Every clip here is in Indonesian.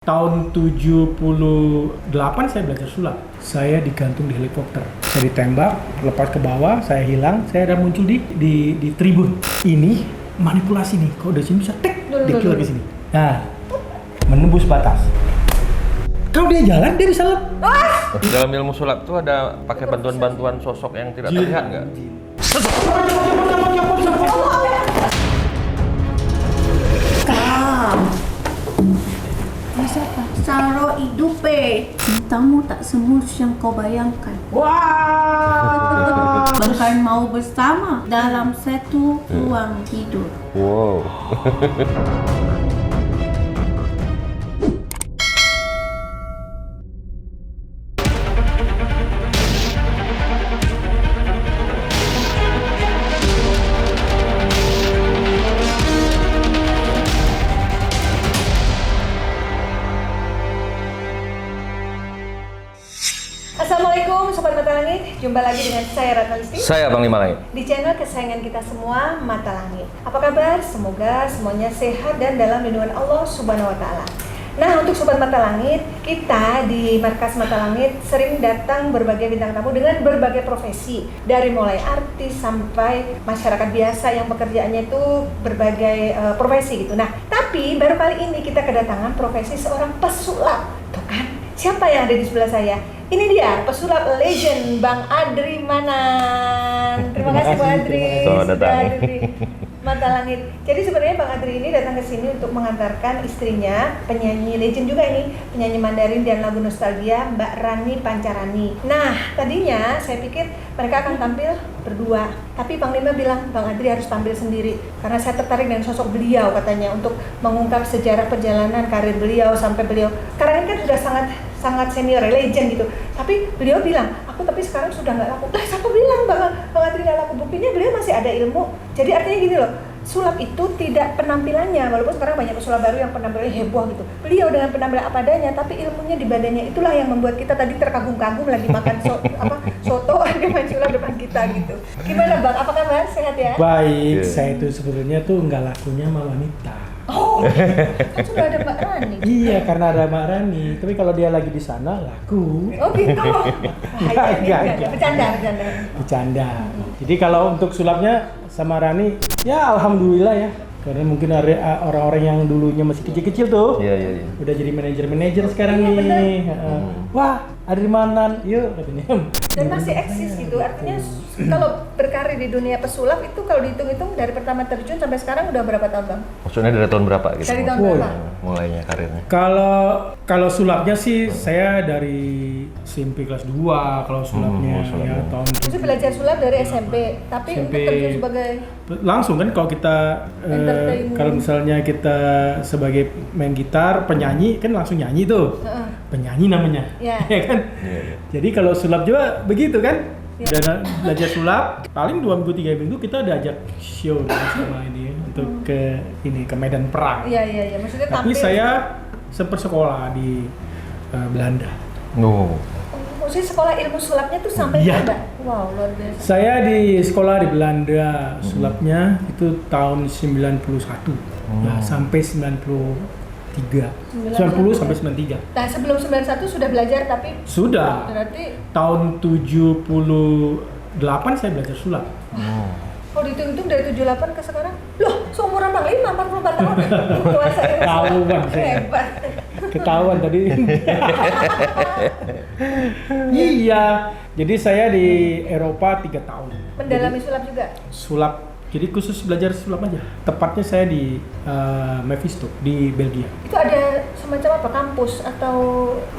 Tahun 78 saya belajar sulap. Saya digantung di helikopter. Saya ditembak, lepas ke bawah, saya hilang, saya ada muncul di tribun. Ini manipulasi nih, kalau dari sini bisa tek, dia keluar ke sini. Nah, menembus batas. Kalau dia jalan, dia bisa lepas. Dalam ilmu sulap tuh ada pakai bantuan-bantuan sosok yang tidak terlihat nggak? Siapa? Saro hidupe. Cintamu tak semulus yang kau bayangkan. Wah! Bahkan mau bersama dalam satu ruang tidur. Wow. Assalamualaikum Sobat Mata Langit, jumpa lagi dengan saya Ratna Listi Saya Bang Lima Langit. di channel kesayangan kita semua, Mata Langit. Apa kabar? Semoga semuanya sehat dan dalam lindungan Allah Subhanahu wa Ta'ala. Nah, untuk Sobat Mata Langit, kita di Markas Mata Langit sering datang berbagai bintang tamu dengan berbagai profesi, dari mulai artis sampai masyarakat biasa yang pekerjaannya itu berbagai profesi gitu. Nah, tapi baru kali ini kita kedatangan profesi seorang pesulap. Tuh kan, siapa yang ada di sebelah saya? Ini dia, pesulap legend Bang Adri Manan. Terima kasih Bang Adri Selamat sudah datang. hadir di Mata Langit. Jadi sebenarnya Bang Adri ini datang ke sini untuk mengantarkan istrinya, penyanyi legend juga ini, penyanyi Mandarin dan lagu nostalgia, Mbak Rani Pancarani. Nah, tadinya saya pikir mereka akan tampil berdua, tapi Bang Lima bilang Bang Adri harus tampil sendiri karena saya tertarik dengan sosok beliau katanya untuk mengungkap sejarah perjalanan karir beliau sampai beliau. Karena ini kan sudah sangat senior, legend gitu. Tapi beliau bilang, aku tapi sekarang sudah nggak laku. Lah, siapa bilang Bang Adri nggak laku? Buktinya beliau masih ada ilmu. Jadi artinya gini loh, sulap itu tidak penampilannya, walaupun sekarang banyak pesulap baru yang penampilannya heboh gitu. Beliau dengan penampilan apa adanya, tapi ilmunya di badannya itulah yang membuat kita tadi terkagum-kagum lagi makan soto ada main sulap depan kita gitu. Gimana Bang? Apa kabar? Sehat ya? Baik, saya itu sebetulnya tuh nggak lakunya sama wanita. Oh, kan sudah ada Mbak Rani. Iya, karena ada Mbak Rani. Tapi kalau dia lagi di sana, laku. Oh gitu. Enggak. Bercanda. Bercanda. Jadi kalau untuk sulapnya sama Rani, ya alhamdulillah ya. Karena mungkin ada orang-orang yang dulunya masih kecil-kecil tuh. Iya. Udah jadi manajer sekarang Iya, nih. Wah, Adri Manan, yuk katanya. Dan masih eksis gitu, artinya kalau berkarir di dunia pesulap itu kalau dihitung-hitung dari pertama terjun sampai sekarang udah berapa tahun Bang? Maksudnya dari tahun berapa gitu? Dari tahun Wow. berapa? Mulainya karirnya. Kalau sulapnya sih saya dari SMP kelas 2 kalau sulapnya sulapnya. ya tahun Maksudnya belajar sulap dari SMP, tapi SMP. untuk terjun sebagai langsung kan kalau kita Entertainment. kalau misalnya kita sebagai main gitar penyanyi kan langsung nyanyi tuh. Penyanyi namanya. Ya. Ya kan? Iya. Jadi kalau sulap juga begitu kan? Ya. Dan belajar sulap paling 2 minggu 3 minggu kita ada ajak show sama ini untuk ke Medan Perang. Iya, maksudnya Tapi tampil. saya sempat sekolah di Belanda. Oh. Maksudnya sekolah ilmu sulapnya tuh sampai Iya. Belanda. Wow, luar biasa. Saya di sekolah di Belanda, sulapnya itu tahun 91. Ya, sampai 90 sampai 93. Nah, sebelum 91 sudah belajar tapi Sudah. berarti Tahun 78 saya belajar sulap. kalau dihitung-hitung dari 78 ke sekarang, loh, seumuran Bang Lima, 44 tahun. Puasa ini Ketahuan saya. hebat. Ketahuan tadi. Iya. Jadi saya di Eropa 3 tahun. Mendalami sulap juga. Sulap. Jadi khusus belajar sulap aja. Tepatnya saya di Mephisto di Belgia. Itu ada semacam apa, kampus atau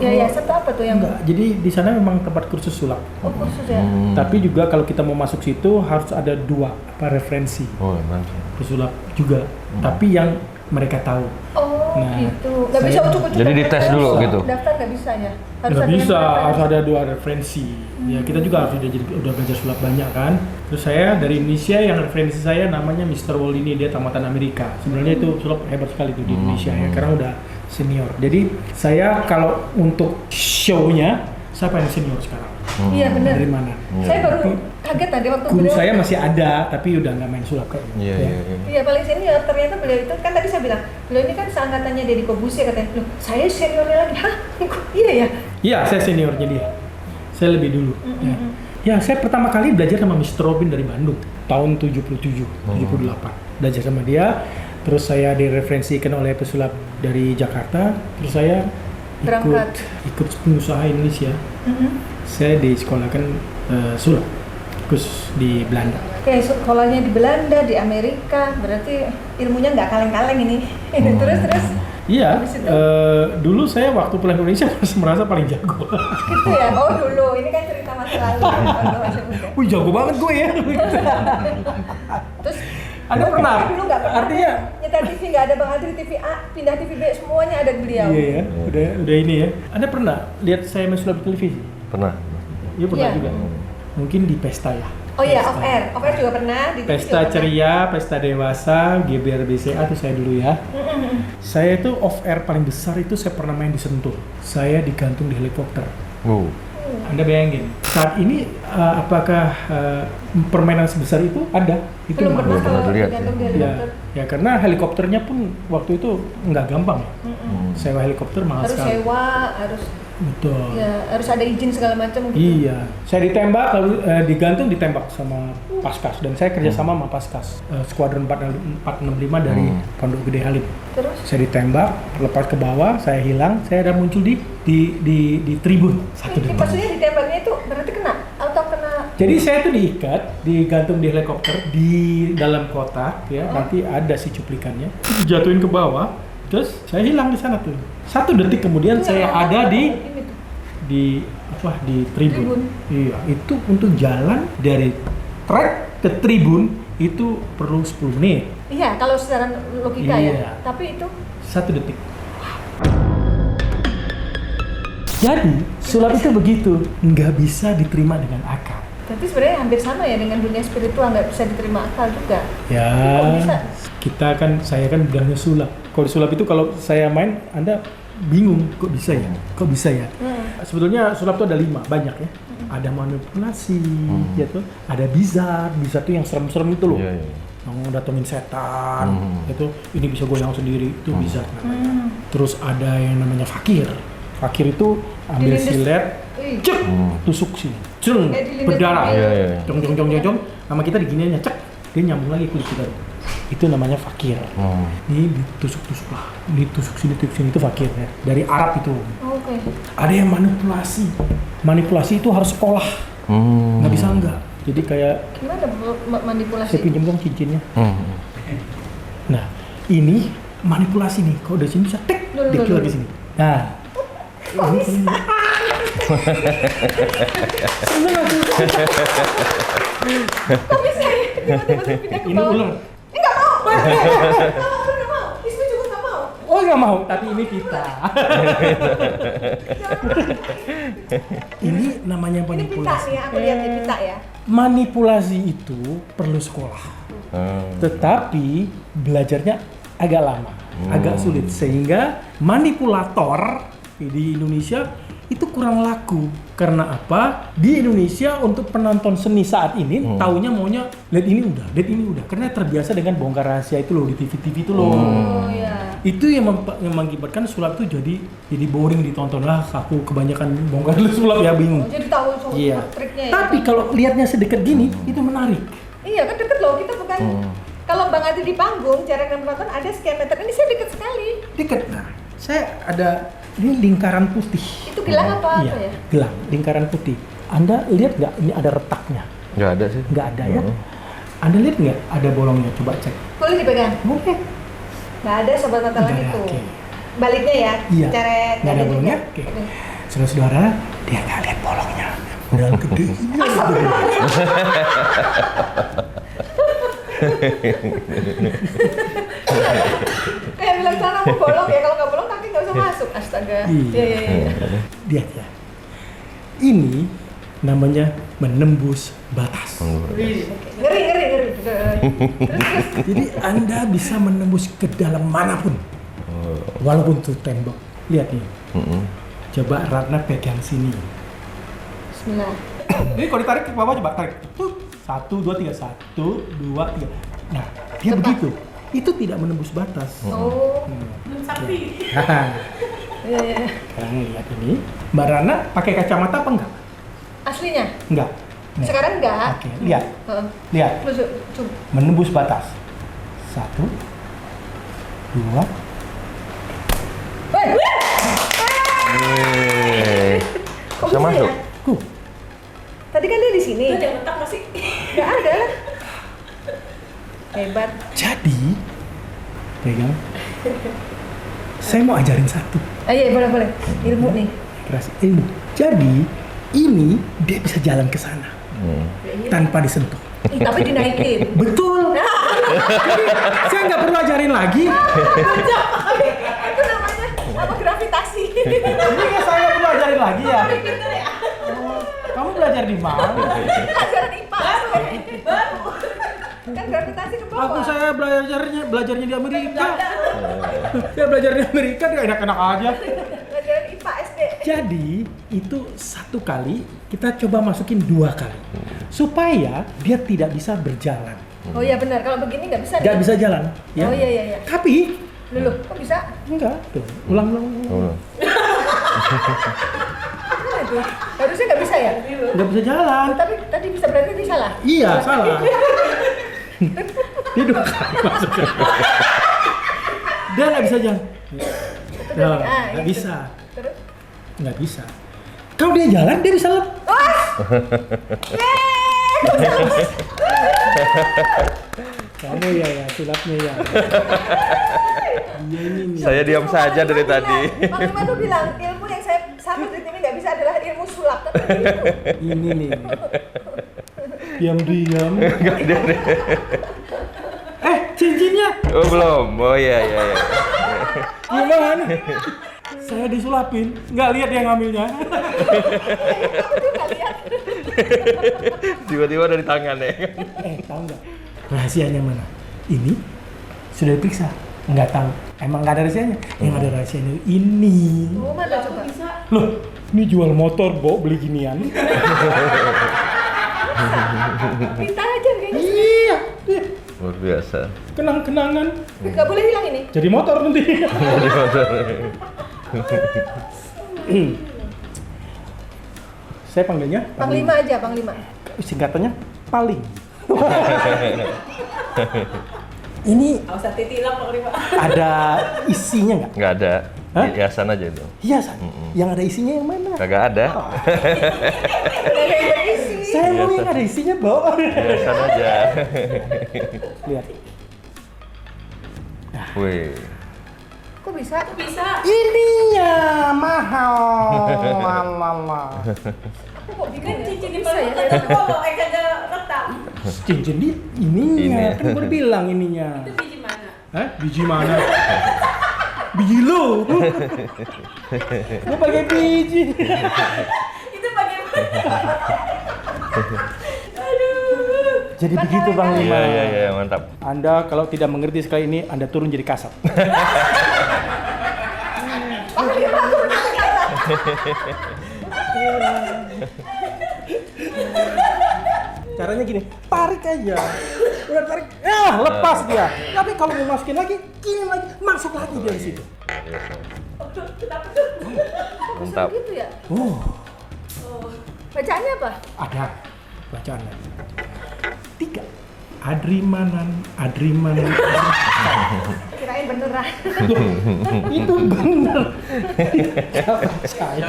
yayasan atau apa tuh yang Enggak. Jadi di sana memang tempat kursus sulap. kursus ya? Tapi juga kalau kita mau masuk situ harus ada 2 referensi Oh, mantap. pesulap juga. Tapi yang mereka tahu. Oh Nah, gitu. Nggak bisa saya- ucuk-ucuk. Jadi daftar dites ya? dulu gitu? Daftar nggak bisa ya? Nggak ada bisa, yang harus referensi. ada 2 referensi. Ya kita juga harus udah belajar sulap banyak kan. Terus saya dari Indonesia yang referensi saya namanya Mr. Wolini, dia tamatan Amerika. Sebenarnya itu sulap hebat sekali tuh di Indonesia ya, karena udah senior. Jadi saya kalau untuk show-nya saya pengen senior sekarang. Iya benar. Dari mana? Saya baru kaget tadi waktu Guru beliau. saya masih ada, tapi udah nggak main sulap kayaknya. Iya, Ya. iya, iya. Iya paling senior, ternyata beliau itu kan tadi saya bilang beliau ini kan seangkatannya Deddy Corbuzier katanya. Loh saya seniornya lagi, hah? Iya ya? Iya, saya seniornya dia. Saya lebih dulu. Ya. Ya, saya pertama kali belajar sama Mr. Robin dari Bandung tahun 77, 78. Belajar sama dia, terus saya direferensikan oleh pesulap dari Jakarta, terus saya Berangkat. ikut pengusaha Indonesia. Saya disekolahkan sulap, khusus di Belanda. Kayak sekolahnya di Belanda, di Amerika, berarti ilmunya nggak kaleng-kaleng ini. Terus Iya, Habis itu? dulu saya waktu pulang ke Indonesia merasa paling jago. gitu ya. Oh dulu, ini kan cerita masa lalu waktu masih muda. Wih, jago banget gue ya. Terus Anda pernah? dulu nggak pernah Artinya nyetel TV, nggak ada Bang Adri TV A, pindah TV B, semuanya ada beliau. iya ya, udah ini ya. Anda pernah lihat saya main sulap di televisi? Pernah. Iya pernah Iya. juga. Mungkin di pesta ya. Oh iya, off air juga pernah di TV Pesta juga pernah. ceria, pesta dewasa, GBR BCA itu saya dulu ya. Saya itu off air paling besar itu saya pernah main di Sentul. Saya digantung di helikopter. Anda bayangin, saat ini apakah permainan sebesar itu ada? Itu Belum pernah Belum pernah kalau dilihat, digantung di Ya, helikopter. ya karena helikopternya pun waktu itu nggak gampang ya. Sewa helikopter mahal Harus sekali. sewa, harus Betul. ya harus ada izin segala macam gitu. Iya, saya ditembak lalu digantung ditembak sama Paskas dan saya kerjasama sama Paskas Skuadron 465 dari Pondok Gede Halim. Terus Saya ditembak, lepas ke bawah, saya hilang, saya ada muncul di tribun satu detik. maksudnya ditembaknya itu berarti kena atau kena Jadi saya tuh diikat, digantung di helikopter di dalam kotak ya, nanti ada si cuplikannya, dijatuhin ke bawah, terus saya hilang di sana tuh. Satu detik kemudian saya ada di tribun. Tribun. Iya, itu untuk jalan dari trek ke tribun itu perlu 10 menit. Iya, kalau secara logika Iya. ya. Tapi itu Satu detik. Jadi, sulap itu begitu, nggak bisa diterima dengan akal. berarti sebenarnya hampir sama ya dengan dunia spiritual, nggak bisa diterima akal juga. Ya, Kok bisa? saya kan bilangnya sulap. Kalau sulap itu kalau saya main, Anda bingung, kok bisa ya? Kok bisa ya? Sebetulnya sulap itu ada 5, banyak ya. Ada manipulasi, gitu. Ada bizar itu yang serem-serem itu loh. Iya, iya. Yang datengin setan, itu ini bisa goyang sendiri, itu bizar namanya. Terus ada yang namanya fakir. Fakir itu ambil Dilindes. silet, Ih. cek, tusuk sini, ceng, Dilindes berdarah, Iya, iya. jong, sama kita diginiin cek, dia nyambung lagi kulit kita. Itu namanya fakir. Ini ditusuk lah, ditusuk sini itu fakir ya. Dari Arab itu. Oke. Ada yang manipulasi itu harus sekolah, nggak bisa enggak. Jadi kayak Gimana manipulasi? saya pinjam dong cincinnya. Nah, ini manipulasi nih. Kalau dari sini bisa tek, Dulu, dikit dulu. lagi sini. Nah, Kok bisa? seneng aku. Kok bisa ya? Tiba-tiba pindah ke Ini bawah. ular. Nggak mau. Nggak mau. Ismi juga nggak mau. Oh nggak mau, tapi ini kita. Ini namanya Ini pita manipulasi. nih ya, aku lihat di pita ya. Manipulasi itu perlu sekolah, tetapi belajarnya agak lama, agak sulit, sehingga manipulator di Indonesia itu kurang laku. Karena apa? Di Indonesia untuk penonton seni saat ini taunya maunya lihat ini udah, karena terbiasa dengan bongkar rahasia itu loh di TV-TV itu loh. Oh ya. Itu yang mengakibatkan sulap itu jadi boring ditonton lah. Aku kebanyakan bongkar dulu sulap ya, bingung. Jadi tahu semua Iya. triknya ya. Tapi kalau lihatnya sedekat gini itu menarik. Iya kan deket loh, kita bukan. Kalau Bang Adi di panggung, jarak yang penonton ada sekian meter. Ini saya deket sekali. Dekat. Nah, saya ada ini lingkaran putih. Itu gelang apa Iya, apa ya? gelang, lingkaran putih. Anda lihat nggak? Ini ada retaknya. Nggak ada sih. Nggak ada ya? Anda lihat nggak? Ada bolongnya. Coba cek. Boleh dipegang? Boleh. Nggak ada sobat mata langit Nggak ada, itu. oke. Baliknya ya, Iya. cara Nggak ada bolongnya. Oke. Saudara-saudara, dia nggak lihat bolongnya. Udah gede. Kayak bilang sana mau bolong ya, kalau nggak bolong kaki nggak usah masuk. Astaga. Iya. Iya. Lihat ya. Ini namanya menembus batas. Oke. Ngeri. Terus. Jadi Anda bisa menembus ke dalam manapun, walaupun itu tembok. Lihat nih. Coba Ratna pegang sini. Bismillah. Ini kalau ditarik ke bawah coba tarik. Tuh. 1, 2, 3. 1, 2, 3. Nah, dia begitu. Itu tidak menembus batas. Oh. Sapi. Iya. Sekarang lihat ini. Mbak Rana pakai kacamata apa enggak? Aslinya? Enggak. Nih. Sekarang enggak. Oke, lihat. Heeh. Lihat. Terus coba. Menembus batas. 1, 2. Weh. Kok Bisa bisa masuk. ya? Huh. Tadi kan dia di sini. Itu ada yang letak masih. Enggak ada. Hebat. Jadi, pegang. Saya mau ajarin satu. Iya, boleh. Ilmu nih. Kreasi ilmu. Jadi, ini dia bisa jalan ke sana tanpa disentuh. Ih, tapi dinaikin. Betul. Jadi, saya nggak perlu ajarin lagi. Itu namanya apa, gravitasi. Ini nggak saya perlu ajarin lagi ya. Oh, kamu belajar di mana? Pelajaran IPA. Baru. Kan gravitasi ke bawah. Saya belajarnya di Amerika. Saya belajar di Amerika dia enak-enak aja. Pelajaran IPA SD. Jadi itu 1 kali kita coba masukin 2 kali supaya dia tidak bisa berjalan, Oh iya benar, kalau begini nggak bisa. nggak nih. bisa jalan. Ya. Oh iya. Tapi Loh, kok bisa? enggak, tuh ulang. Nah, itu. Harusnya nggak bisa ya? Nggak bisa jalan. Tapi tadi bisa, berarti bisa lah. Iya salah. Dia 2 kali masukin. Dia nggak bisa jalan. Nah, nggak gitu. bisa. Terus? Nggak bisa. Kalau dia jalan, dia bisa Kamu ya, sulapnya ya. Iya ini nih. Saya diam saja dari tadi. Bang Lima tuh bilang, ilmu yang saya satu di sini nggak bisa adalah ilmu sulap. Tapi gitu. Ini nih. Diam-diam. Cincinnya. Oh belum. Oh iya. Gimana? Saya disulapin, nggak lihat dia ngambilnya. Tiba-tiba dari tangan ya. Tahu nggak? Rahasianya mana? Ini sudah diperiksa. Nggak tahu. Emang nggak ada rahasianya? Yang ada rahasianya ini. Oh, mana coba? Bisa. Loh, ini jual motor, beli ginian. Pintar aja kayaknya. Iya. Luar biasa. Kenang-kenangan. Nggak boleh hilang ini. Jadi motor nanti. Saya panggilnya Panglima aja, Panglima. Singkatannya paling. Ini Awas hati hilang Pak Lima. ada isinya nggak? Nggak ada. Hah? Hiasan aja itu. Hiasan. Yang ada isinya yang mana? Kagak ada. Saya mau yang ada isinya, Bo. Hiasan aja. Lihat. Wih. Kok bisa? Bisa. Ininya mahal. Lala. Aku kok Kan bingung cincin di bisa ya? kagak bolong, kagak retak. Cincin di ininya. Ini. Kan gue bilang ininya. Itu biji mana? Hah? Biji mana? Biji lu. Gue pakai biji. Itu bagaimana? Aduh. Jadi begitu Bang Lima. Iya, mantap. Anda kalau tidak mengerti sekali ini, Anda turun jadi kasar. Caranya gini, tarik aja. Udah tarik, lepas dia. Tapi kalau mau masukin lagi, gini lagi, masuk lagi dia di situ. Mantap. Gitu ya? Oh, Bacaannya apa? ada bacaannya. 3. Adrimanan. Kirain beneran. Itu bener. Siapa saya?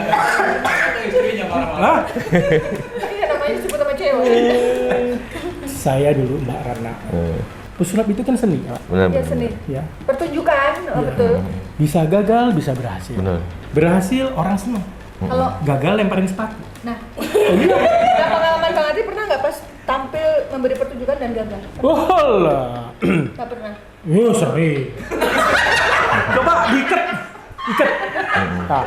Hah? Iya, namanya disebut sama cewek. Saya dulu Mbak Rana. Pesulap itu kan seni, Pak. Benar. Iya, seni. Ya. Pertunjukan, oh, betul. Bisa gagal, bisa berhasil. Benar. Berhasil orang senang. Kalau Gagal lemparin sepatu. nah, nah pengalaman Bang Adri pernah nggak pas tampil memberi pertunjukan dan gagal? Oh lah. Nggak pernah. Sering. Coba diikat. Nah.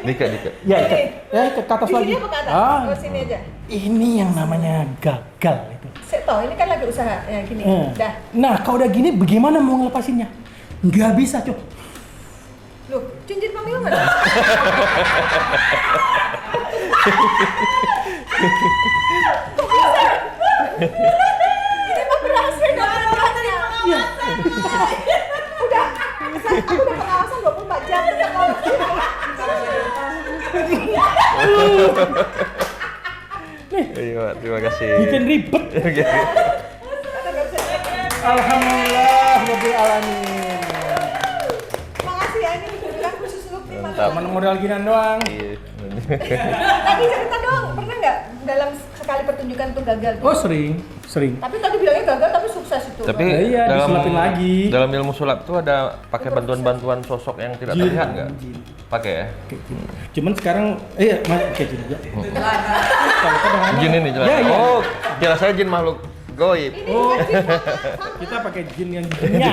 Dika. Ya, ikat. Ya, ikat ke atas Di lagi. sini apa ke atas? Oh, sini aja. Ini yang namanya gagal itu. Saya tahu ini kan lagi usaha ya gini. Dah. Nah, kalau udah gini bagaimana mau ngelepasinnya? Nggak bisa, Cuk. Loh, cincin Pamela mana? Kok bisa? Ini mah berhasil dong programnya. Iya. Aku udah pengawasan 24 jam ya kalau Iya, terima kasih. Bikin ribet. Alhamdulillah, Rabbil alamin. Makasih ya, ini beneran khusus untuk tim. Mantap. Cuman modal ginian doang. Iya. Tadi cerita dong, pernah nggak dalam sekali pertunjukan tuh gagal? Oh sering. Tapi tadi bilangnya gagal tapi sukses itu. Tapi Nah, iya, disulapin lagi. dalam ilmu sulap tuh ada pakai bantuan-bantuan sosok yang tidak Jin. terlihat nggak? Jin. Pakai ya? Kayak gini. Cuman sekarang, kayak gini juga. Jin ini jelas. Ya, iya. Oh, kira saya jin makhluk goib. Oh, kita pakai jin yang jinnya.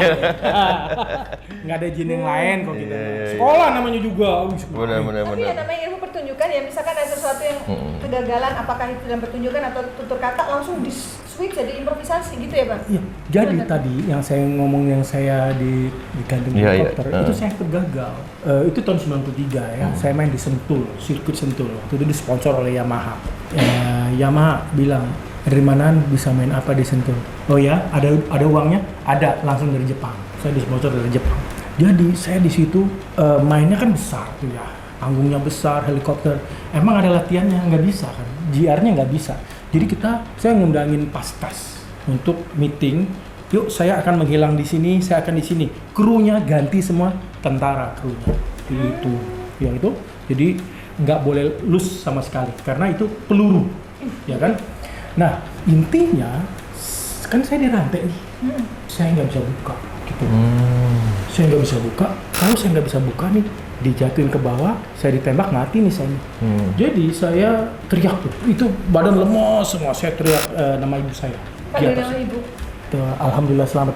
Nggak ada jin yang lain kok kita. Iya, iya, iya. Sekolah namanya juga. Benar. Tapi ya namanya ilmu pertunjukan ya, misalkan ada sesuatu yang kegagalan, apakah itu dalam pertunjukan atau tutur kata, langsung di switch jadi improvisasi gitu ya Bang? Iya, jadi tadi yang saya ngomong yang saya di gantung Iya, helikopter iya. itu saya gagal. Itu tahun 93 ya. Saya main di Sentul, sirkuit Sentul. Waktu itu disponsor oleh Yamaha. Yamaha bilang, dari mana bisa main apa di Sentul? Oh ya, ada uangnya? Ada, langsung dari Jepang. Saya disponsor dari Jepang. Jadi saya di situ mainnya kan besar tuh ya. Panggungnya besar, helikopter. Emang ada latihannya? Nggak bisa kan? GR-nya nggak bisa. Jadi saya ngundangin pas-pas untuk meeting. Yuk, saya akan menghilang di sini, saya akan di sini. Krunya ganti semua, tentara krunya. Itu, yang itu. Jadi nggak boleh loose sama sekali, karena itu peluru, ya kan? Nah, intinya kan saya dirantai nih, saya nggak bisa buka, gitu. Saya nggak bisa buka. Kalau saya nggak bisa buka nih, dijatuhin ke bawah, saya ditembak mati nih saya. Jadi saya teriak tuh, itu badan lemas semua. Saya teriak nama ibu saya. Di Panggil atas. nama ibu. Tuh, alhamdulillah selamat.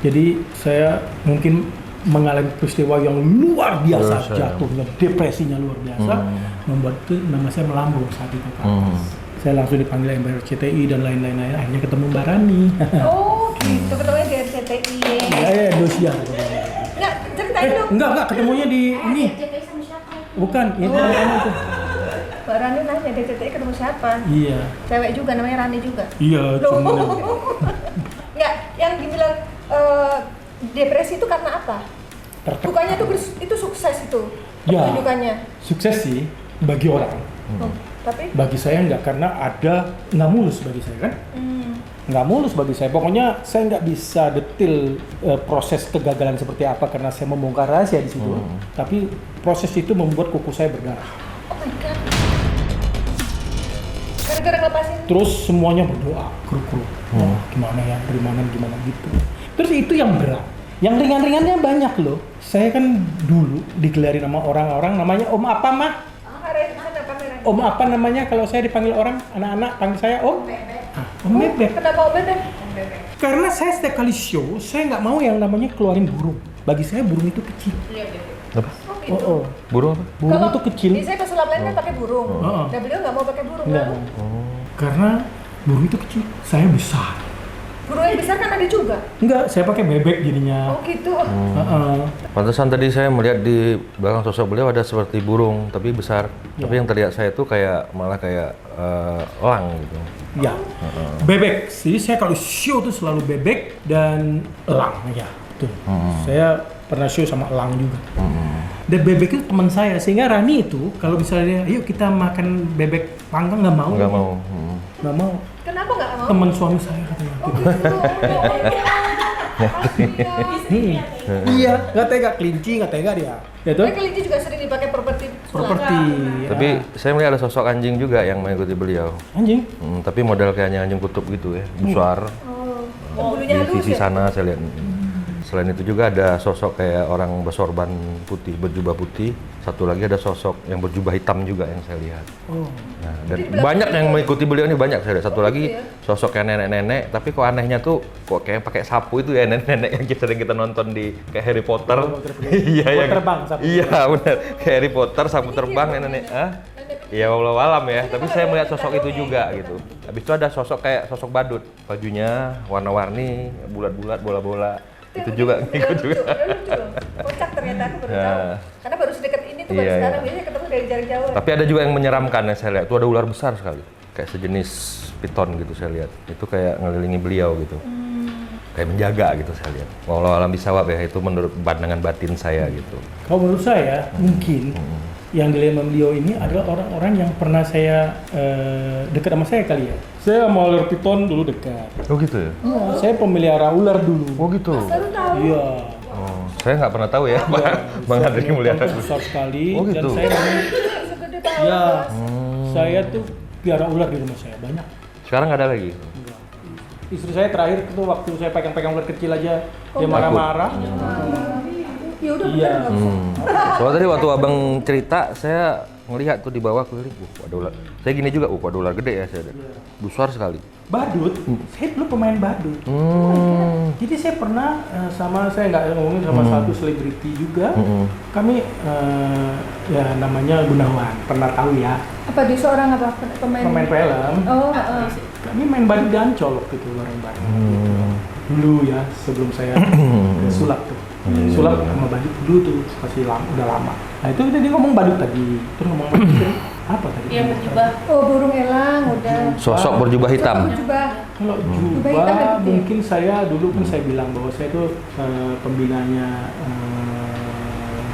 Jadi saya mungkin mengalami peristiwa yang luar biasa, Terus, jatuhnya, depresinya luar biasa, membuat itu nama saya melambung saat itu ke atas. Saya langsung dipanggil MRCTI dan lain-lain, akhirnya ketemu Mbak Rani. Oh gitu, ketemunya di RCTI. Ya, Indosiar. Nggak, ceritain dong. Enggak, ketemunya di ini. Bukan, itu itu. Mbak Rani nanya di RCTI ketemu siapa? Iya. Cewek juga, namanya Rani juga. Iya, cuma Nggak, yang dibilang depresi itu karena apa? Bukannya itu sukses itu Ya. pertunjukannya. sukses sih bagi orang. Tapi Bagi saya enggak, karena nggak mulus bagi saya kan. Nggak mulus bagi saya. Pokoknya saya nggak bisa detil proses kegagalan seperti apa karena saya membongkar rahasia di situ. Tapi proses itu membuat kuku saya berdarah. oh my god. Gara-gara ngelepasin. Terus semuanya berdoa, kru-kru. Wah, gimana ya, gimana gitu. Terus itu yang berat. Yang ringan-ringannya banyak loh. Saya kan dulu digelarin sama orang-orang namanya Om apa mah? Om apa namanya kalau saya dipanggil orang, anak-anak panggil saya Om? Om Bebek. Kenapa Om Bebek? Karena saya setiap kali show, saya nggak mau yang namanya keluarin burung. Bagi saya burung itu kecil. Apa? Oh gitu. Oh. Burung apa? Burung Kalau itu kecil. Biasanya pesulap lain kan pakai burung. Oh. Dan beliau nggak mau pakai burung Nggak kan? mau. Karena burung itu kecil, saya besar. Burung yang besar kan ada juga. Enggak, saya pakai bebek jadinya. Oh gitu. Pantesan tadi saya melihat di belakang sosok beliau ada seperti burung, tapi besar. Ya. Tapi yang terlihat saya itu malah kayak elang gitu. Ya, bebek. Jadi saya kalau show tuh selalu bebek dan elang ya. Betul. Saya pernah show sama elang juga. Dan bebek itu teman saya, sehingga Rani itu kalau misalnya yuk kita makan bebek panggang nggak mau. Nggak mau. Nggak mau. Kenapa nggak mau? Teman suami saya katanya. Oh gitu. Iya, nggak tega kelinci, nggak tega dia. Ya tuh. Tapi kelinci juga sering dipakai properti. Properti. Tapi saya melihat ada sosok anjing juga yang mengikuti beliau. Anjing. Tapi model kayaknya anjing kutub gitu ya, besar. Oh. Yang bulunya Di halus sisi ya? sana saya lihat. Selain itu juga ada sosok kayak orang bersorban putih, berjubah putih. Satu lagi ada sosok yang berjubah hitam juga yang saya lihat. Oh. Nah, dan banyak yang mengikuti beliau ini, banyak saya lihat. Satu lagi ya? sosok kayak nenek-nenek, tapi kok anehnya tuh kok kayak pakai sapu itu ya, nenek-nenek yang sering kita nonton di kayak Harry Potter. Iya, Sapu yang terbang, sapu. Iya, benar. Kayak Harry Potter, sapu terbang nenek-nenek. Iya, walau alam ya. Tapi saya melihat sosok itu juga gitu. Habis itu ada sosok kayak sosok badut, bajunya warna-warni, bulat-bulat, bola-bola. Itu juga Udah ngikut lucu, juga. udah lucu. Kocak ternyata ternyata aku baru Ya. tahu. Karena baru sedekat ini tuh baru Iya, sekarang iya. biasanya ketemu dari jarak jauh. Tapi ada juga yang menyeramkan yang saya lihat. Itu ada ular besar sekali. Kayak sejenis piton gitu saya lihat. Itu kayak ngelilingi beliau gitu. Kayak menjaga gitu saya lihat. Wallahu alam bisawab ya, itu menurut pandangan batin saya gitu. Kalau menurut saya mungkin yang dilema beliau ini adalah orang-orang yang pernah saya dekat sama saya kali ya. Saya sama ular piton dulu dekat. Oh gitu ya? Saya pemelihara ular dulu. Oh gitu? Baru tahu. Iya. Oh, saya nggak pernah tahu ya, Bang Adri melihara. Besar sekali. Oh, gitu. Dan saya Segede tahu. ya, saya tuh piara ular di rumah saya banyak. Sekarang nggak ada lagi? Enggak. Istri saya terakhir itu waktu saya pegang-pegang ular kecil aja dia takut. marah-marah. Ya udah Iya. Soalnya tadi waktu abang cerita, saya ngelihat tuh di bawah keliling, ada ular. Saya gini juga, ada ular gede ya, saya ada. Besar sekali. Badut, saya dulu pemain badut. Jadi saya pernah saya nggak ngomongin sama satu selebriti juga. Kami ya namanya Gunawan, pernah tahu ya, Apa di seorang apa pemain? pemain film. Oh, Kami main badut di Ancol waktu itu, bareng badut. Dulu ya, sebelum saya ke sulap tuh. Sulap sama badut dulu tuh, masih udah lama. Nah itu dia ngomong badut tadi, terus ngomong badut tadi, apa tadi? Yang berjubah. Oh, burung elang udah. Sosok berjubah hitam. Coba. Kalau Jubah hitam jubah, berarti. mungkin saya dulu kan saya bilang bahwa saya itu pembinanya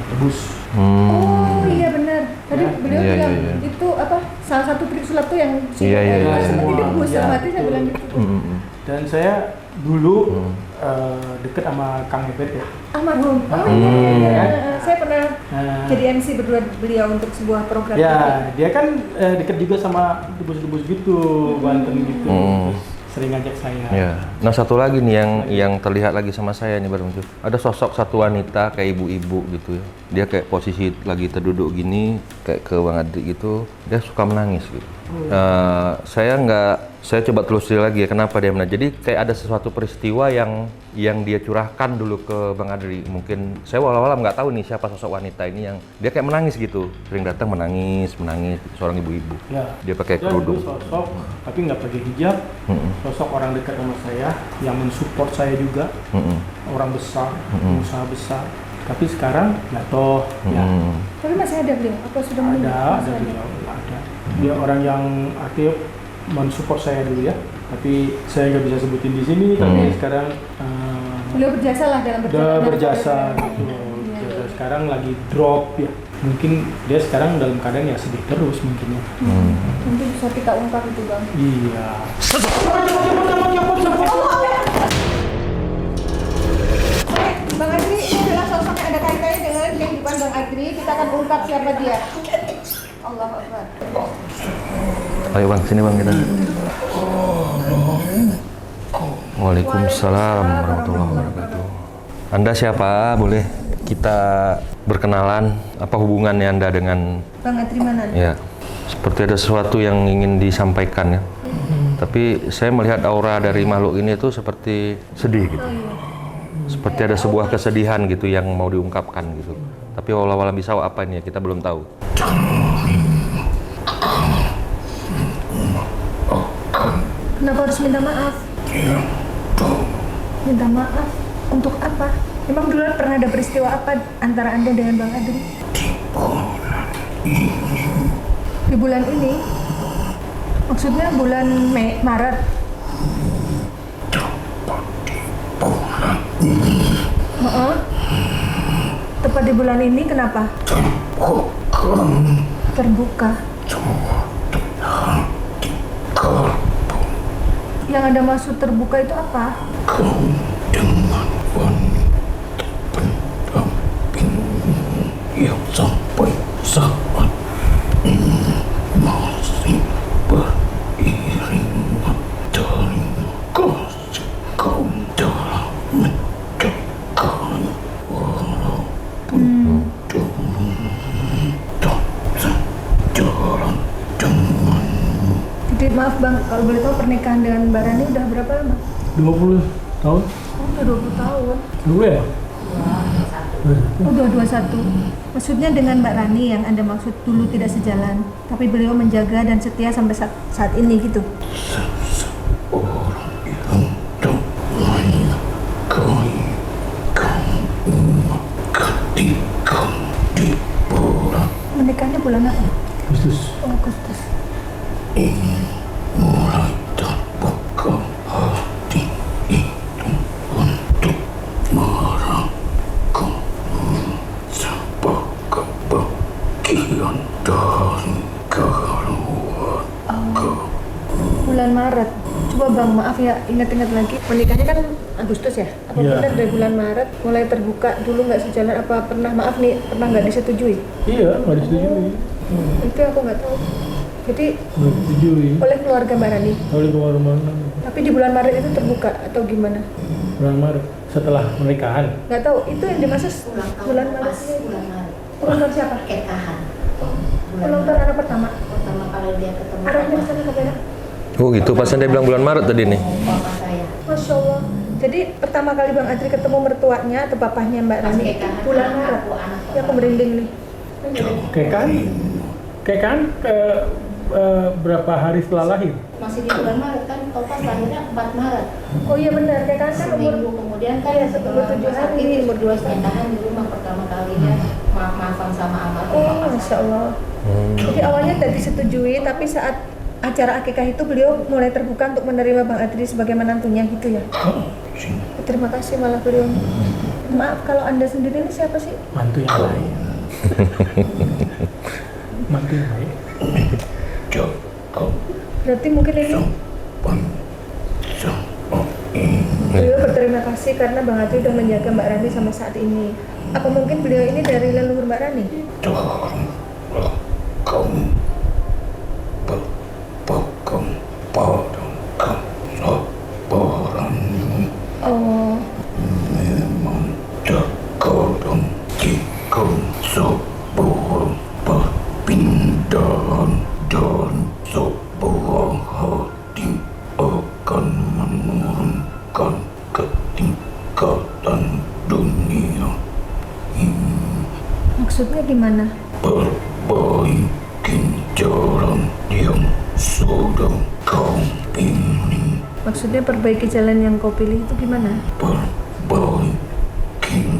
Tebus. Oh iya benar. Tadi Ya. beliau Iya, bilang iya, iya. itu apa? Salah satu trik sulap tuh yang Iya, iya, iya. seperti Semua. debus Iya, sama hati saya betul. bilang gitu. Dan saya dulu deket sama Kang Ebet ya. Almarhum. Oh iya. Kan? Saya pernah Nah, jadi MC berdua beliau untuk sebuah program. ya, dia kan deket juga sama Debus-Debus gitu, Banten gitu. Terus sering ngajak saya. Ya. Nah satu lagi nih yang terlihat lagi sama saya nih baru muncul. Ada sosok satu wanita kayak ibu-ibu gitu ya. Dia kayak posisi lagi terduduk gini, kayak ke Bang Adri gitu. Dia suka menangis gitu. Saya coba telusuri lagi ya kenapa dia menangis. Jadi kayak ada sesuatu peristiwa yang dia curahkan dulu ke Bang Adri. Mungkin saya walau-walau nggak tahu nih siapa sosok wanita ini yang dia kayak menangis gitu. Sering datang menangis, seorang ibu-ibu. Ya. Dia pakai Dia dulu kerudung. sosok, tapi nggak pakai hijab. Sosok orang dekat sama saya, yang mensupport saya juga. Orang besar, pengusaha besar. Tapi sekarang jatuh, ya. Tapi masih ada beliau? Apa sudah meninggal? Ada beliau, ada. Dia orang yang aktif mensupport saya dulu ya. Tapi saya nggak bisa sebutin di sini. Tapi sekarang Beliau berjasa lah dalam udah berjasa dalam- gitu. Iya, Berjasa. Sekarang lagi drop ya. Mungkin dia sekarang dalam keadaan ya sedih terus mungkin ya. Mungkin bisa kita ungkap itu bang. Iya. Bang Adri ini adalah sosok yang ada kaitannya dengan kehidupan Bang Adri. Kita akan ungkap siapa dia. Allah Akbar. Ayo bang, sini bang kita. Waalaikumsalam warahmatullahi wabarakatuh. Anda siapa? Boleh kita berkenalan? Apa hubungannya Anda dengan Bang Adri mana? ya? Seperti ada sesuatu yang ingin disampaikan ya. Tapi saya melihat aura dari makhluk ini itu seperti sedih gitu. Seperti ada sebuah kesedihan gitu yang mau diungkapkan gitu. Tapi walau bisa apa ini ya, kita belum tahu. Kenapa harus minta maaf? Minta maaf untuk apa? Emang dulu pernah ada peristiwa apa antara Anda dengan Bang Adri? Di bulan ini? Maksudnya bulan Maret? Heeh. Tepat di bulan ini kenapa? Terbuka. Yang Anda maksud terbuka itu apa? yang sampai saat ini masih beriringan dari kasih kau dalam menjaga walaupun tak sejalan dengan Jadi maaf Bang, kalau boleh tahu pernikahan dengan Mbak Rani udah berapa lama? 20 tahun? Oh, udah 20 tahun. Dulu ya? Oh, 21. Maksudnya dengan Mbak Rani yang Anda maksud dulu tidak sejalan, tapi beliau menjaga dan setia sampai saat ini gitu. seseorang yang tak layak kau ketika Nikahnya bulan apa? Agustus. Oh, Agustus. Ingin mulai terbuka hati itu untuk merangkum sebagai bagian dari keluarga. Bulan Maret. Coba Bang, maaf ya, ingat-ingat lagi. Menikahnya kan Agustus ya? Apa Iya. benar dari bulan Maret mulai terbuka dulu nggak sejalan apa pernah, maaf nih, pernah nggak disetujui? Iya, nggak disetujui. Itu aku nggak tahu. Jadi Nggak disetujui. oleh keluarga Mbak Rani. Oleh kemana-mana. Tapi di bulan Maret itu terbuka atau gimana? Bulan Maret setelah pernikahan. Nggak tahu. Itu yang dimaksud Ulang tahun bulan pas Maret ini. bulan Maret. Ulang tahun siapa? Nikahan. Ulang tahun anak pertama. Pertama kali dia ketemu Arahnya sama ke sana ke mana? Oh gitu, pasan dia bilang bulan Maret tadi nih. papa saya. Masya Allah. Jadi pertama kali Bang Adri ketemu mertuanya atau papahnya Mbak Pas Rani nikahan bulan Maret. aku anak Ya aku merinding nih. Kayak kan berapa hari setelah lahir? Masih di bulan Maret kan, Topas lahirnya 4 Maret. Oh iya benar, kayak kan Seminggu umur kemudian kan Iya, umur 7 hari, umur 2 tahun. nikahan di rumah pertama kalinya, maaf-maafan sama almarhum Oh, papa saya. Masya Allah. Jadi awalnya tidak disetujui, tapi saat acara akikah itu beliau mulai terbuka untuk menerima Bang Adri sebagai menantunya gitu ya. Terima kasih malah beliau. Maaf kalau Anda sendiri ini siapa sih? Mantu yang lain. Mantu yang lain. Berarti mungkin ini beliau berterima kasih karena Bang Adri sudah menjaga Mbak Rani sampai saat ini. Apa mungkin beliau ini dari leluhur Mbak Rani? Kamu berpegang pada kesabaranmu. Oh, Memang terkadang jika sebuah perpindahan dan sebuah hati akan menurunkan ketingkatan dunia, maksudnya gimana? perbaiki jalan yang sudah kau pilih. Maksudnya perbaiki jalan yang kau pilih itu gimana? Perbaiki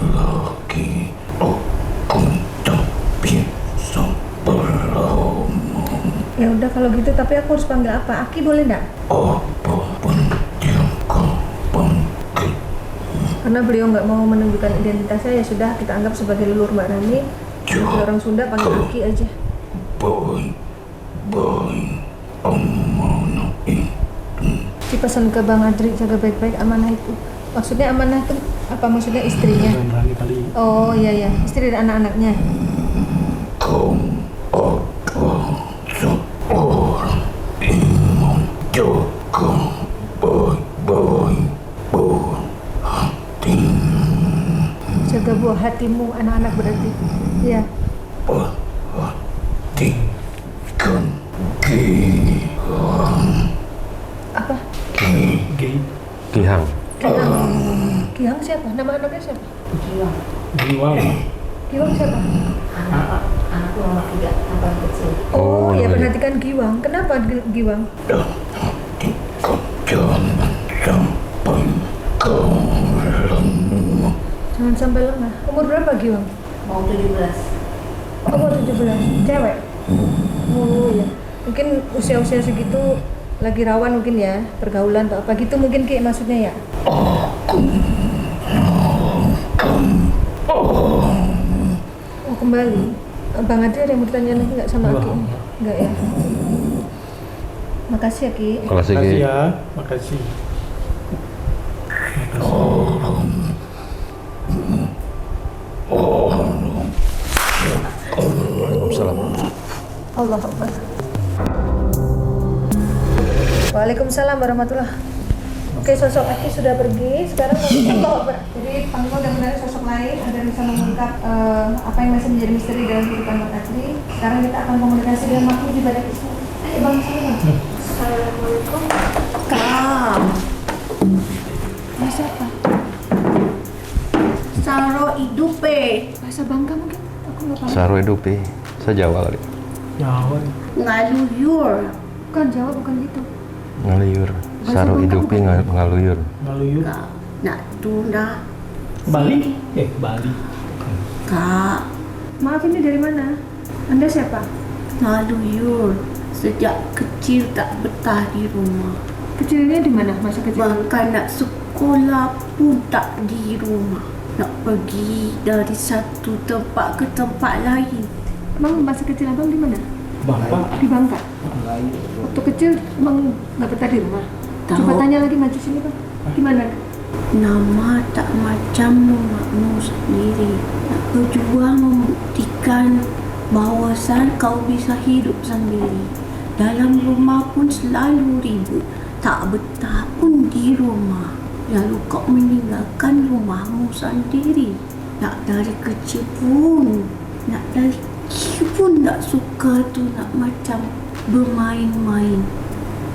lagi. Aku tak bisa berlama. Ya udah kalau gitu, tapi aku harus panggil apa? Aki boleh nggak? Apapun yang kau panggil. Karena beliau nggak mau menunjukkan identitasnya, ya sudah kita anggap sebagai leluhur Mbak Rani. Sebagai orang Sunda panggil Aki aja. Baik amanah itu. Dipesan ke Bang Adri, jaga baik-baik amanah itu. Maksudnya amanah itu apa? Maksudnya istrinya? Bulan Maret kali. Oh iya ya, istri dan anak-anaknya. Kau adalah seorang imam, jaga baik-baik hatimu. Jaga buah hatimu, anak-anak berarti. Iya. Perhatikan Gilang. Apa? Gay. Kihang. Gilang siapa? Nama anaknya siapa? Giwang. Giwang. Giwang siapa? Anakku nomor 3, abang kecil. Oh, Oh, ya namanya. perhatikan Giwang. Kenapa Giwang? Dan hatikan jangan sampai kau lemah. Jangan sampai lengah. Umur berapa Giwang? Mau 17. Umur 17. Cewek? Oh iya. Mungkin usia-usia segitu lagi rawan mungkin ya, pergaulan atau apa gitu mungkin Ki maksudnya ya? Oh kembali. Bang Adri ada yang mau ditanya lagi nggak sama Aki? Nggak ya? Makasih ya Ki. Makasih Makasih Ki. ya. Makasih. Waalaikumsalam. Allah Akbar. Waalaikumsalam warahmatullah. Oke, sosok Aki sudah pergi. Sekarang Allah Akbar. Jadi panggil dan mencari sosok lain agar bisa mengungkap apa yang masih menjadi misteri dalam kehidupan Bang Adri. Sekarang kita akan komunikasi dengan makhluk ibadah Islam. Ayo Bang, salam. Assalamualaikum. Kam. Bahasa apa? Saro idupe. Bahasa Bangka mungkin? Aku nggak paham. Saru Edupi. Saya Jawa kali. Jawa. Ngaluyur. Bukan Jawa, bukan gitu. Ngaluyur. Bahasa Saru Bangka Edupi ngaluyur. Ngaluyur. Kak. Nak tuna. Bali? Bali. Kak. Maaf, ini dari mana? Anda siapa? Naluyur. Sejak kecil tak betah di rumah. Kecilnya di mana masa kecil? Bahkan nak sekolah pun tak di rumah. Nak pergi dari satu tempat ke tempat lain. Emang masa kecil abang di mana? Bapak Di Bangka. Waktu kecil emang nggak betah di rumah. Coba Tahu. tanya lagi maju sini bang. Gimana? Nama tak macam rumahmu sendiri. Nak berjuang membuktikan bahawasan kau bisa hidup sendiri. Dalam rumah pun selalu ribut. Tak betah pun di rumah. Lalu kau meninggalkan rumahmu sendiri. Nak dari kecil pun, nak dari kecil pun tak suka tu nak macam bermain-main.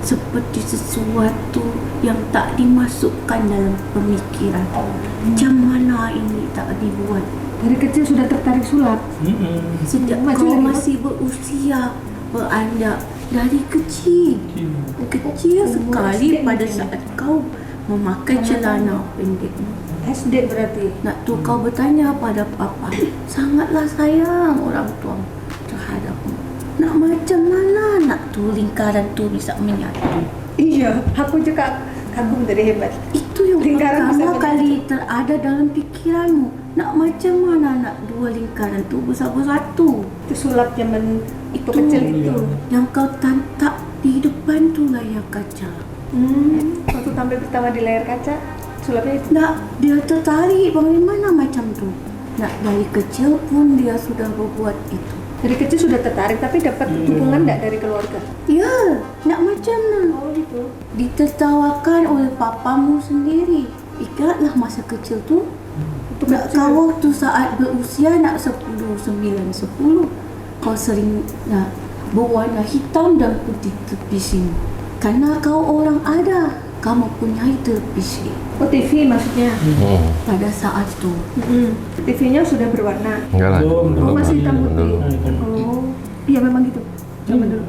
Seperti sesuatu yang tak dimasukkan dalam pemikiran. Macam mana ini tak dibuat? Dari kecil sudah tertarik sulap. Sejak Maju kau lagi, Pak. masih berusia beranjak dari kecil. Kecil sekali SD pada mungkin. saat kau memakai celana pendek. SD berarti. Nak tu kau bertanya pada papa, sangatlah sayang orang tua terhadapmu. Nak macam mana nak tu lingkaran tu bisa menyatu? Iya, aku juga kagum dari hebat. Itu yang Lingkaran bisa pertama menyatu. kali terada dalam pikiranmu. Nak macam mana nak dua lingkaran tu bersatu-satu? Itu sulap zaman itu kecil itu. Yang kau tantap di depan tu layar kaca. Waktu tampil pertama di layar kaca, sulapnya itu. Nak dia tertarik bagaimana macam tu. Nak dari kecil pun dia sudah berbuat itu. Dari kecil sudah tertarik, tapi dapat dukungan enggak dari keluarga? Ya, nak macam mana? Oh gitu. Ditertawakan oleh papamu sendiri. Ingatlah masa kecil tu. Itu Nak kecil. kau waktu saat berusia nak 10, 9, 10. Kau sering nak berwarna hitam dan putih tepi sini. Karena kau orang ada, kau mempunyai televisi. Oh TV maksudnya. Pada saat tu. TV-nya sudah berwarna. Enggak lah. Belum. Oh masih hitam putih. Belum. Oh iya memang gitu. Zaman dulu.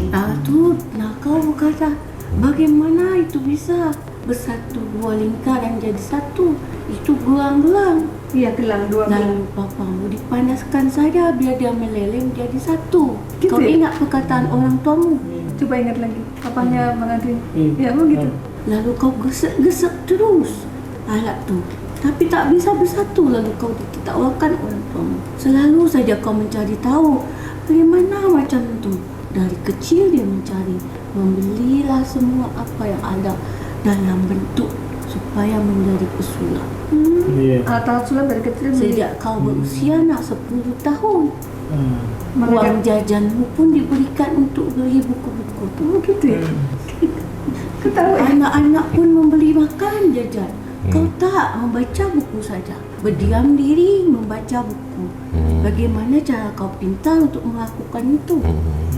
Nah tu, nah kau berkata, bagaimana itu bisa bersatu dua lingkaran jadi satu? Itu gelang-gelang. Iya gelang dua gelang. Lalu papamu dipanaskan saja biar dia meleleh jadi satu. Gitu Kau ya? ingat perkataan orang tuamu? Coba ingat lagi. Papanya Bang Adri. Hmm. Iya emang gitu. Lalu kau gesek-gesek terus alat tu. Tapi tak bisa bersatu, lalu kau ditertawakan orang tuamu. Selalu saja kau mencari tahu bagaimana macam tu. Dari kecil dia mencari, membelilah semua apa yang ada dalam bentuk supaya menjadi pesulap. Iya. Alat sulap dari kecil beli. Sejak kau berusia nak 10 tahun, Hmm. uang jajanmu pun diberikan untuk beli buku-buku tu. Oh gitu ya. Ketahu ya. Anak-anak pun membeli makan jajan. Kau tak membaca buku saja. Berdiam diri membaca buku. Bagaimana cara kau pintar untuk melakukan itu?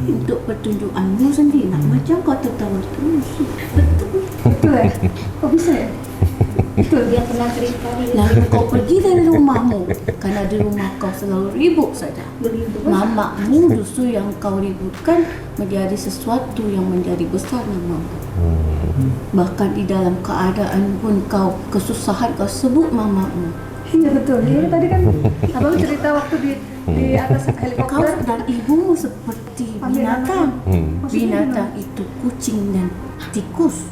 Untuk pertunjukanmu sendiri. Nak macam kau tertawa terus. Betul. Betul ya. Kok bisa ya? Betul. Dia pernah cerita. Lalu kau pergi dari rumahmu. Karena di rumah kau selalu ribut saja. Mamamu justru yang kau ributkan menjadi sesuatu yang menjadi besar namamu. Bahkan di dalam keadaan pun kau kesusahan kau sebut mamamu. Iya betul. Ini tadi kan abang cerita waktu di atas Kau helikopter. dan ibumu seperti binatang. Binatang itu kucing dan tikus.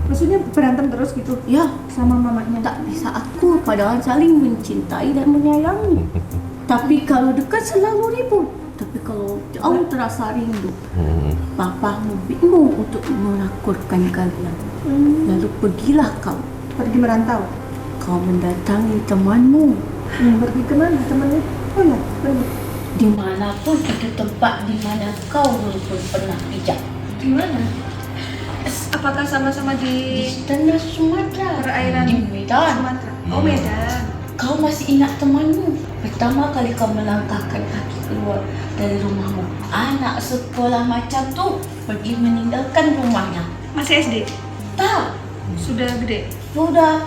Maksudnya berantem terus gitu Ya, sama mamanya. tak bisa aku padahal saling mencintai dan menyayangi. Tapi kalau dekat selalu ribut. Tapi kalau jauh terasa rindu. Papamu bingung untuk melakurkan kalian. Lalu pergilah kau. Pergi merantau. Kau mendatangi temanmu. Pergi kemana temannya? Oh ya, pergi. Dimanapun itu tempat di mana kau belum pernah pijak. Di mana? Apakah sama-sama Di di tanah Sumatera. perairan Di Medan. Sumatera? Oh Medan. Kau masih ingat temanmu? Pertama kali kau melangkahkan kaki keluar dari rumahmu. Anak sekolah macam tu pergi meninggalkan rumahnya. Masih SD? Tak, Sudah gede? sudah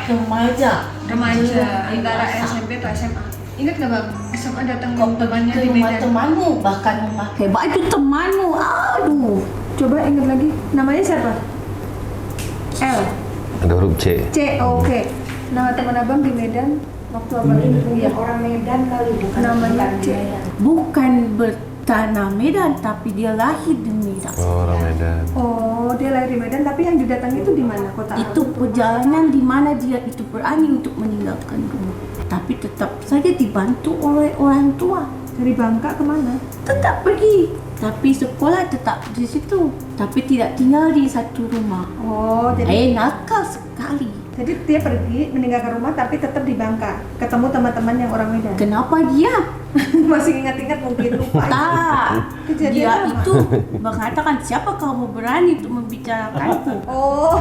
remaja. Remaja, Belum antara dewasa. SMP atau SMA. Ingat nggak bang? SMA datang Kau temannya pergi ke di rumah Medan. temanmu, bahkan memakai baju temanmu. Aduh. Coba ingat lagi. Namanya siapa? L. Ada huruf C. C. Oke. Nama teman abang di Medan Waktu abang ini punya orang Medan kali, bukan Namanya bukan Cik. Medan. Bukan bertanah Medan, tapi dia lahir di Medan. Oh, orang Medan. Oh, dia lahir di Medan, tapi yang didatangi itu di mana kota? Itu perjalanan di mana dia itu berani untuk meninggalkan rumah. Tapi tetap saja dibantu oleh orang tua. Dari Bangka kemana? Tetap pergi. Tapi sekolah tetap di situ. Tapi tidak tinggal di satu rumah. Oh, jadi Nakal sekali. jadi dia pergi meninggalkan rumah tapi tetap di Bangka. Ketemu teman-teman yang orang Medan. Kenapa dia? Masih ingat-ingat mungkin lupa. Tak. Kejadian Dia apa? itu mengatakan siapa kamu berani untuk membicarakanku. Oh,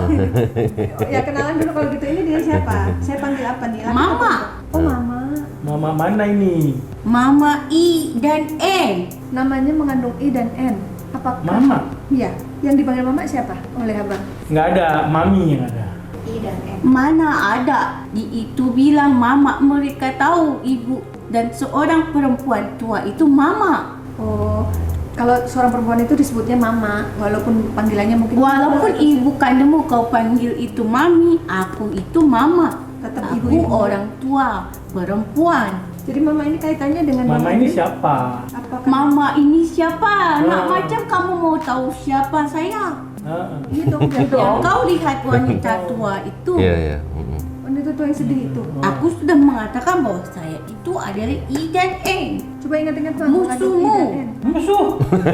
ya kenalan dulu kalau gitu. Ini dia siapa? Saya panggil apa nih? Laki Mama. atau- Oh, Mama. Mama mana ini? Mama I dan N. Namanya mengandung I dan N. Apakah? Mama? Iya. Yang dipanggil Mama siapa? Oleh abang. Nggak ada, Mami yang ada. I dan N. Mana ada? Di itu bilang mama, mereka tahu ibu dan seorang perempuan tua itu mama. Oh, kalau seorang perempuan itu disebutnya Mama, walaupun panggilannya mungkin. Walaupun ibu kandungmu kau panggil itu mami, aku itu mama. Tetap Aku ibu-ibu. orang tua, perempuan. Jadi Mama ini kaitannya dengan Mama ini siapa? Apakah Mama ini siapa? Nak Ah. macam kamu mau tahu siapa saya? Heeh. Iya dong, dia Yang dong. kau lihat wanita tua itu. Iya, iya. Mm-mm. Wanita tua yang sedih itu. Aku sudah mengatakan bahwa saya itu adalah I dan N. Coba ingat-ingat Bang. Musuhmu. mengandung I dan N. Musuh.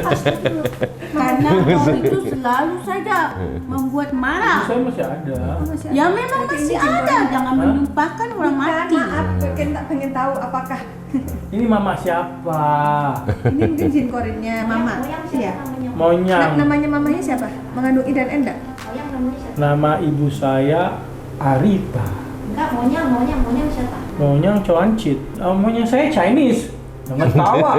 Astagfirullah. Karena kau itu selalu saja membuat marah. Saya masih ada. Masih Ya ada. memang Berarti masih ini jin ada, korin. jangan Hah? menumpahkan orang Bukan, mati. maaf, pengen tahu apakah Ini mama siapa? ini mungkin jin korinnya Mama. Iya. Monyang. Namanya mamanya siapa? Mengandung I dan N enggak? Nama ibu saya Arita. Enggak, maunya siapa? Monyang Coancit. Monyang saya Chinese. Jangan tawa.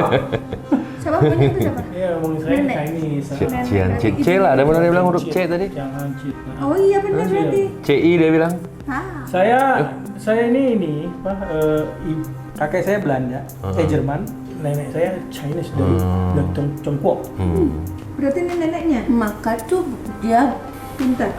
Siapa punya itu siapa? Iya, monyang saya Nenek. Chinese. Cian, C lah. Ada benar dia bilang huruf C tadi. Jangan cheat. Oh iya benar Iya. berarti. CI dia bilang. Ah. Saya ini apa? Kakek saya Belanda, Jerman. Nenek saya Chinese dari Tiongkok. Berarti ini neneknya Maka tuh dia pintar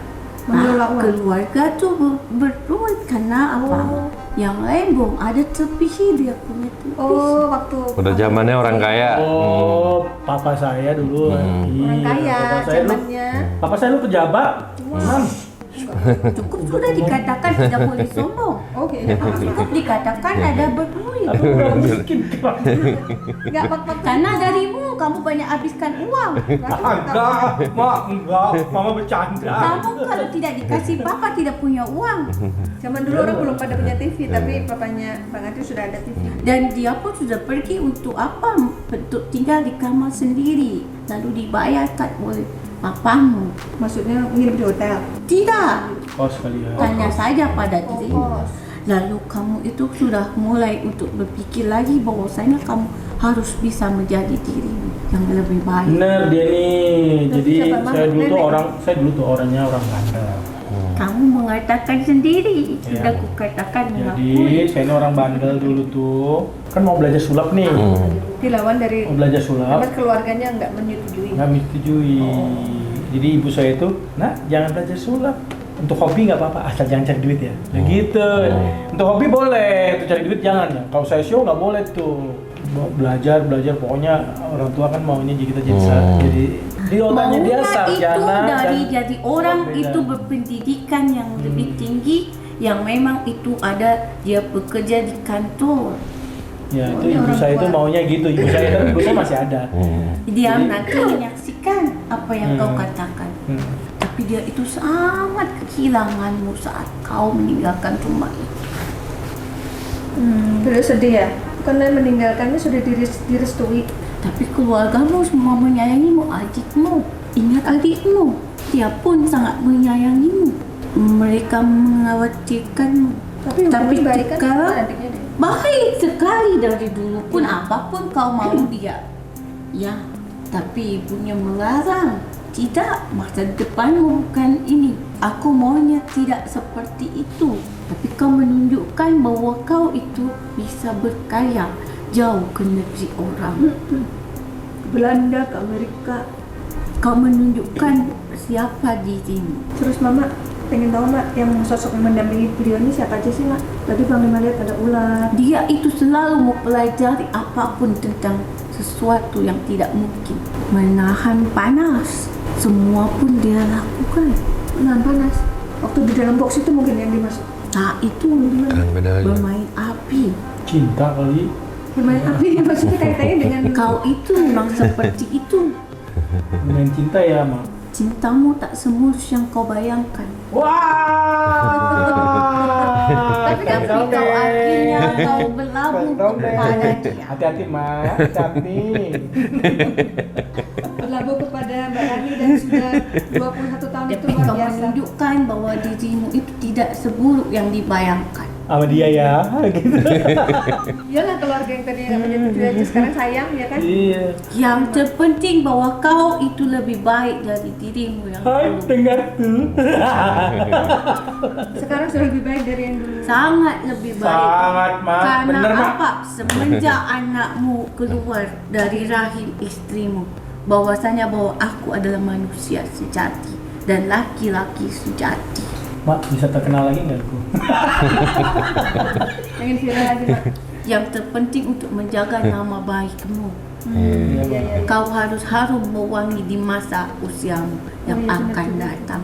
mengelola uang. keluarga tuh berduit karena apa? Yang lain belum ada terpilih dia punya terpilih. Oh, waktu Udah zamannya orang kaya. Oh, papa saya dulu. orang kaya Papa saya dulu, zamannya. papa saya dulu pejabat. Cukup sudah dikatakan tidak boleh sombong. Oke. Cukup dikatakan ada berduit. Aku udah miskin. Enggak waktu Karena darimu kamu banyak habiskan uang. Enggak, mak, enggak. Mama bercanda. Kamu kalau tidak dikasih papa tidak punya uang. zaman dulu orang belum pada punya TV, tapi papanya Bang Adri sudah ada TV. Dan dia pun sudah pergi untuk apa? Untuk tinggal di kamar sendiri. Lalu dibayarkan oleh papamu. Maksudnya nginep di hotel. Tidak. Kos kali ya. Tanya saja pada dirimu. kos. Lalu kamu itu sudah mulai untuk berpikir lagi bahwasanya kamu harus bisa menjadi dirimu yang lebih baik. Bener dia nih. Jadi Siapa, Mama? saya dulu tuh orangnya orang bandel. Kamu mengatakan sendiri, Ya. sudah kukatakan Jadi mengakui. saya ini orang bandel dulu tuh. Kan mau belajar sulap nih. Dilawan dari Mau belajar sulap. karena keluarganya nggak menyetujui. Nggak menyetujui. Jadi ibu saya itu, nah jangan belajar sulap. Untuk hobi nggak apa-apa, asal jangan cari duit ya. Nah, gitu. Untuk hobi boleh, untuk cari duit jangan ya. Kalau saya show nggak boleh tuh. Belajar, pokoknya orang tua kan maunya kita jadi di otaknya dia Maunya itu sarjana dari dan- jadi orang beda. itu berpendidikan yang lebih tinggi, yang memang itu ada dia bekerja di kantor. Ya itu Maunya ibu orang saya itu tua. maunya gitu. Ibu saya masih ada. Dia Jadi- nanti menyaksikan apa yang kau katakan. Tapi dia itu sangat kehilanganmu saat kau meninggalkan rumah itu. Terus sedih ya? Karena meninggalkannya sudah direstui. Tapi keluargamu semua menyayangimu, adikmu. Ingat adikmu, dia pun sangat menyayangimu. Mereka mengkhawatirkanmu. Tapi baik kan sekarang adiknya deh. baik sekali dari dulu pun apapun kau mau dia. Ya, tapi ibunya melarang. Tidak, masa depanmu bukan ini. Aku maunya tidak seperti itu. Tapi kau menunjukkan bahwa kau itu bisa berkarya jauh ke negeri orang. Belanda ke Amerika. Kau menunjukkan siapa dirimu. Terus Mama pengen tahu Mak, yang sosok yang mendampingi beliau ini siapa aja sih Mak? Tadi Panglima lihat ada ular. Dia itu selalu mempelajari apapun tentang sesuatu yang tidak mungkin. Menahan panas, semua pun dia lakukan. Menahan panas. Waktu di dalam box itu mungkin yang dimaksud. Nah itu Kan beda lagi. bermain api. Cinta kali. Bermain api maksudnya kaitannya dengan Kau itu memang seperti itu. Main cinta ya, Mak. Cintamu tak semulus yang kau bayangkan. Wah. Tapi kau akhirnya kau berlabuh kepada dia. Hati-hati, Mak. Hati-hati. berlabuh kepada Mbak Rani dan sudah 21 tahun itu Tapi luar kau biasa. menunjukkan bahwa dirimu itu tidak seburuk yang dibayangkan. Sama dia ya, gitu. Iyalah keluarga yang tadi nggak menjadi aja sekarang sayang ya kan? Iya. Yang terpenting bahwa kau itu lebih baik dari dirimu yang Hai, dulu. dengar tuh. Sekarang sudah lebih baik dari yang dulu. Sangat lebih baik. Sangat, Mak. Karena Bener, Mak. apa? Semenjak anakmu keluar dari rahim istrimu, bahwasanya bahwa aku adalah manusia sejati dan laki-laki sejati. Mak, bisa terkenal lagi nggak aku? Pengen viral lagi Mbak. Yang terpenting untuk menjaga nama baikmu. Iya, Iya, iya. Kau harus harum mewangi di masa usiamu yang iya, akan benar. datang.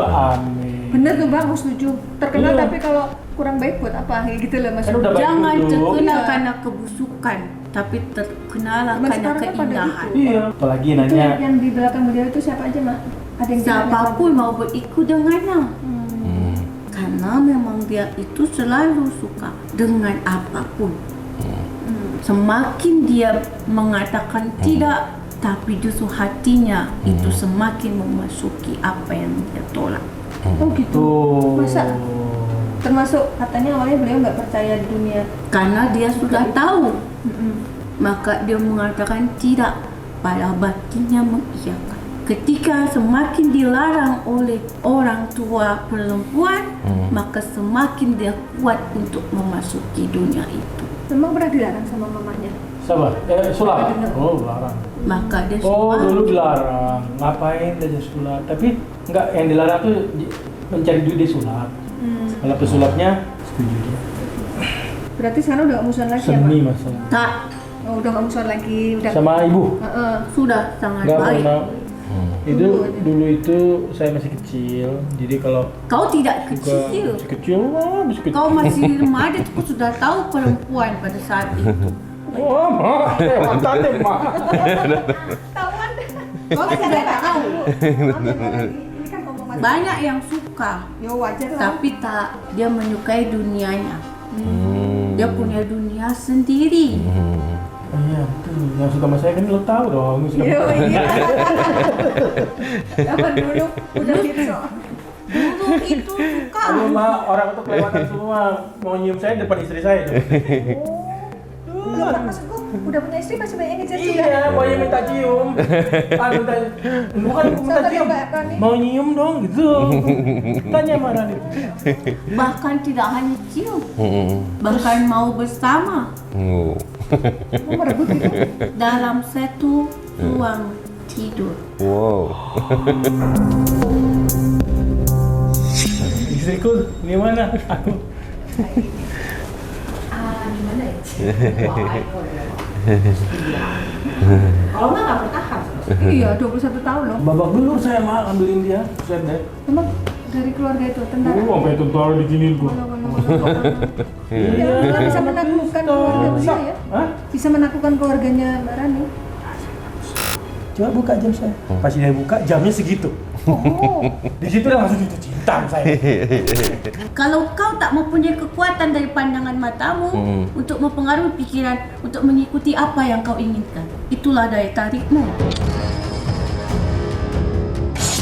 Amin. Bener tuh Bang, aku setuju. Terkenal Iya. tapi kalau kurang baik buat apa? Kayak gitu loh Kan maksudnya. udah baik Jangan dulu. terkenal Iya. karena kebusukan, tapi terkenalah Zaman karena sekarang kan pada keindahan. gitu. Iya. Apalagi Itu nanya. yang di belakang beliau itu siapa aja Mak? Ada yang Siapapun mau berikut dengannya. Hmm. Karena memang dia itu selalu suka dengan apapun. Semakin dia mengatakan tidak, tapi justru hatinya itu semakin memasuki apa yang dia tolak. Oh gitu. Tuh. Masa? Termasuk katanya awalnya beliau nggak percaya di dunia. Karena dia sudah tahu, Mm-mm. maka dia mengatakan tidak, pada batinnya mengiyakan. Ketika semakin dilarang oleh orang tua perempuan, maka semakin dia kuat untuk memasuki dunia itu. Memang pernah dilarang sama mamanya. Siapa? Sulap. Oh, larang. Maka dia Oh, semua dulu dilarang. Ngapain dia sulap? Tapi enggak, yang dilarang tuh mencari duit dia sulap. Kalau pesulapnya setuju dia. Berarti sekarang udah nggak musuhan lagi ya Seni Mak? masalah. tak Oh, udah nggak musuhan lagi. Udah. Sama ibu. Heeh. sudah sangat Enggak baik. pernah. Dulu itu saya masih kecil. Jadi kalau Kau tidak juga kecil. masih kecil, wah, masih kecil. Kau masih remaja, kau sudah tahu perempuan pada saat itu. Wah, Mak, hebat deh, Mak. Tawan. Kau sudah tahu. Ini kan ngomong masih. Banyak yang suka, Ya wajar lah. tapi tak dia menyukai dunianya. Hmm. Dia punya dunia sendiri. Oh iya, betul. Yang suka sama saya kan lo tahu dong. Suka Iya, iya. Zaman dulu udah gitu. Dulu itu suka. Aduh, Mak, orang itu kelewatan semua. Mau nyium saya depan istri saya. Dulu maksudku udah punya istri masih banyak yang ngejar juga. Iya, mau yang minta cium. Minta, bukan minta Sama cium. Mbak Rani. Mau nyium dong, gitu. Tanya sama Rani. Bahkan tidak hanya cium, Hmm. bahkan mau bersama Oh. Mau merebut gitu. dalam satu ruang tidur. Wow. Istriku, di mana? Aku. Gimana ya? Kalau nggak bertahan. Iya, 21 tahun loh. Babak belur saya, Mak, ambilin dia. Saya deh. Emang dari keluarga itu tentara. Sampai tentara diginiin gua. Ya, Allah bisa menaklukkan keluarga beliau ya. Hah? Bisa menaklukkan keluarganya Mbak Rani. Coba buka jam saya. Pas dia buka, jamnya segitu. Oh, Di situ langsung jatuh cinta saya. Kalau kau tak mempunyai kekuatan dari pandangan matamu untuk mempengaruhi pikiran, untuk mengikuti apa yang kau inginkan, itulah daya tarikmu.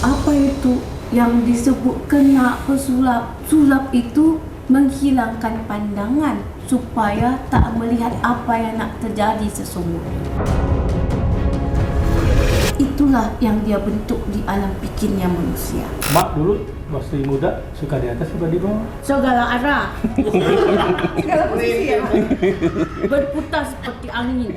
Apa itu yang disebut kena pesulap? Sulap itu menghilangkan pandangan supaya tak melihat apa yang nak terjadi sesungguhnya. Itulah yang dia bentuk di alam pikirnya manusia. Mak dulu masih muda, suka di atas apa di bawah? Segala arah segala posisi ya. Mak? berputar seperti angin.